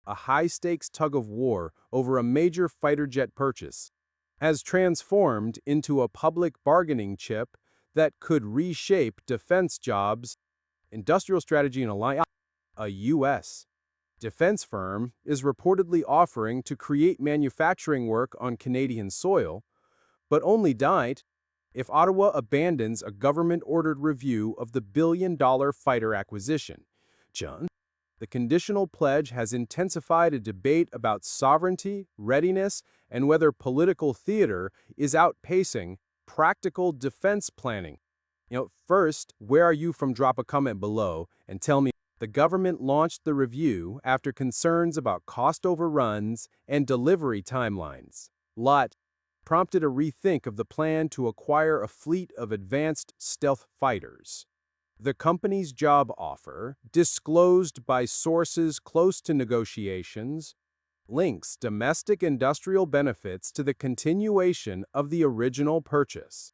a high-stakes tug-of-war over a major fighter jet purchase, has transformed into a public bargaining chip that could reshape defense jobs. Industrial Strategy and Alliance, a U.S. defense firm, is reportedly offering to create manufacturing work on Canadian soil, but only died if Ottawa abandons a government-ordered review of the billion-dollar fighter acquisition. John, the conditional pledge has intensified a debate about sovereignty, readiness, and whether political theater is outpacing practical defense planning. First, where are you from? Drop a comment below and tell me. The government launched the review after concerns about cost overruns and delivery timelines. Lot prompted a rethink of the plan to acquire a fleet of advanced stealth fighters. The company's job offer, disclosed by sources close to negotiations, links domestic industrial benefits to the continuation of the original purchase.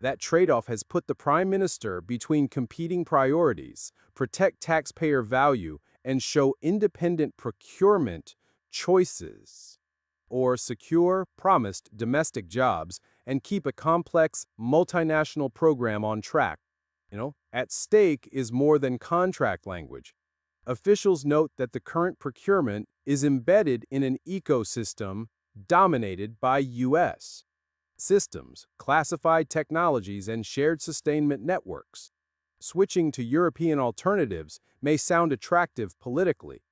That trade-off has put the Prime Minister between competing priorities: protect taxpayer value and show independent procurement choices, or secure promised domestic jobs and keep a complex multinational program on track. At stake is more than contract language. Officials note that the current procurement is embedded in an ecosystem dominated by U.S. systems, classified technologies, and shared sustainment networks. Switching to European alternatives may sound attractive politically,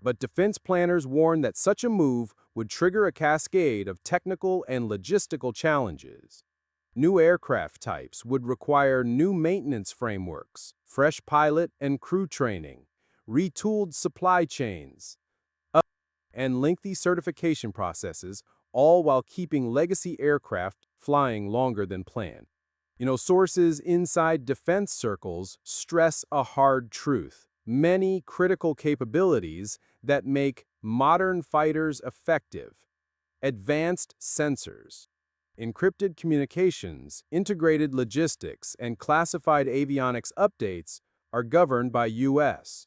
but defense planners warn that such a move would trigger a cascade of technical and logistical challenges. New aircraft types would require new maintenance frameworks, fresh pilot and crew training, retooled supply chains, and lengthy certification processes, all while keeping legacy aircraft flying longer than planned. Sources inside defense circles stress a hard truth. Many critical capabilities that make modern fighters effective: advanced sensors, encrypted communications, integrated logistics, and classified avionics updates are governed by U.S.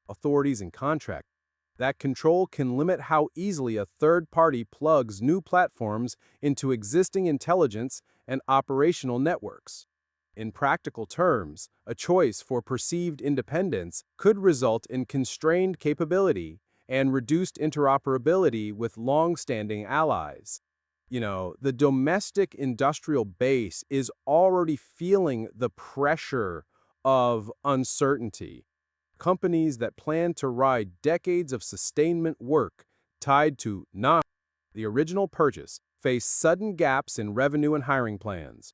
authorities and contracts. That control can limit how easily a third party plugs new platforms into existing intelligence and operational networks. In practical terms, a choice for perceived independence could result in constrained capability and reduced interoperability with long-standing allies. The domestic industrial base is already feeling the pressure of uncertainty. Companies that plan to ride decades of sustainment work tied to not the original purchase face sudden gaps in revenue and hiring plans.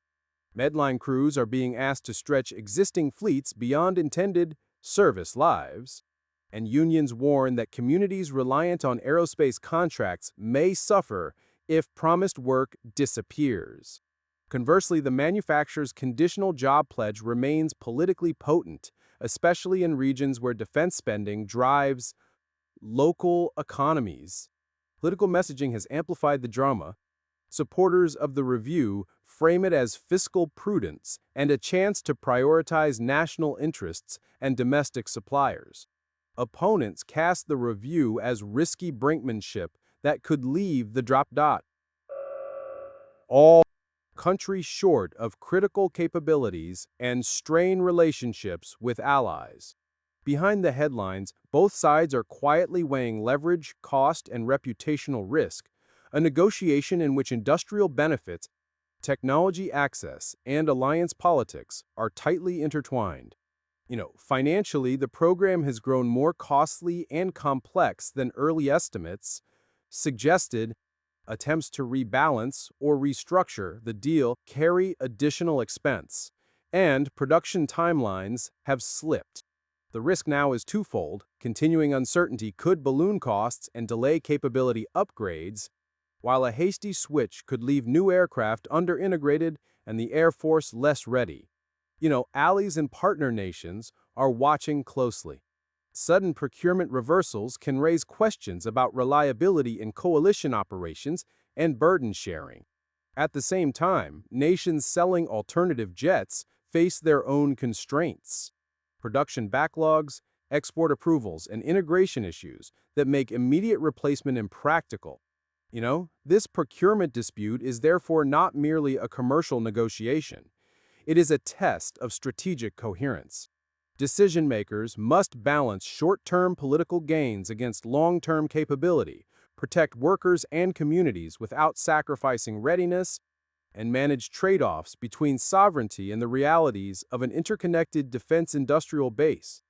Medline crews are being asked to stretch existing fleets beyond intended service lives, and unions warn that communities reliant on aerospace contracts may suffer if promised work disappears. Conversely, the manufacturer's conditional job pledge remains politically potent, especially in regions where defense spending drives local economies. Political messaging has amplified the drama. Supporters of the review frame it as fiscal prudence and a chance to prioritize national interests and domestic suppliers. Opponents cast the review as risky brinkmanship that could leave the drop dot all country short of critical capabilities and strain relationships with allies. Behind the headlines, both sides are quietly weighing leverage, cost, and reputational risk, a negotiation in which industrial benefits, technology access, and alliance politics are tightly intertwined. Financially, the program has grown more costly and complex than early estimates suggested. Attempts to rebalance or restructure the deal carry additional expense, and production timelines have slipped. The risk now is twofold. Continuing uncertainty could balloon costs and delay capability upgrades, while a hasty switch could leave new aircraft under-integrated and the Air Force less ready. Allies and partner nations are watching closely. Sudden procurement reversals can raise questions about reliability in coalition operations and burden sharing. At the same time, nations selling alternative jets face their own constraints: production backlogs, export approvals, and integration issues that make immediate replacement impractical. This procurement dispute is therefore not merely a commercial negotiation. It is a test of strategic coherence. Decision makers must balance short-term political gains against long-term capability, protect workers and communities without sacrificing readiness, and manage trade-offs between sovereignty and the realities of an interconnected defense industrial base.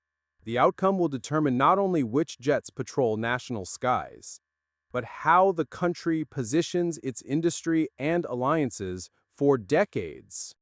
The outcome will determine not only which jets patrol national skies, but how the country positions its industry and alliances for decades.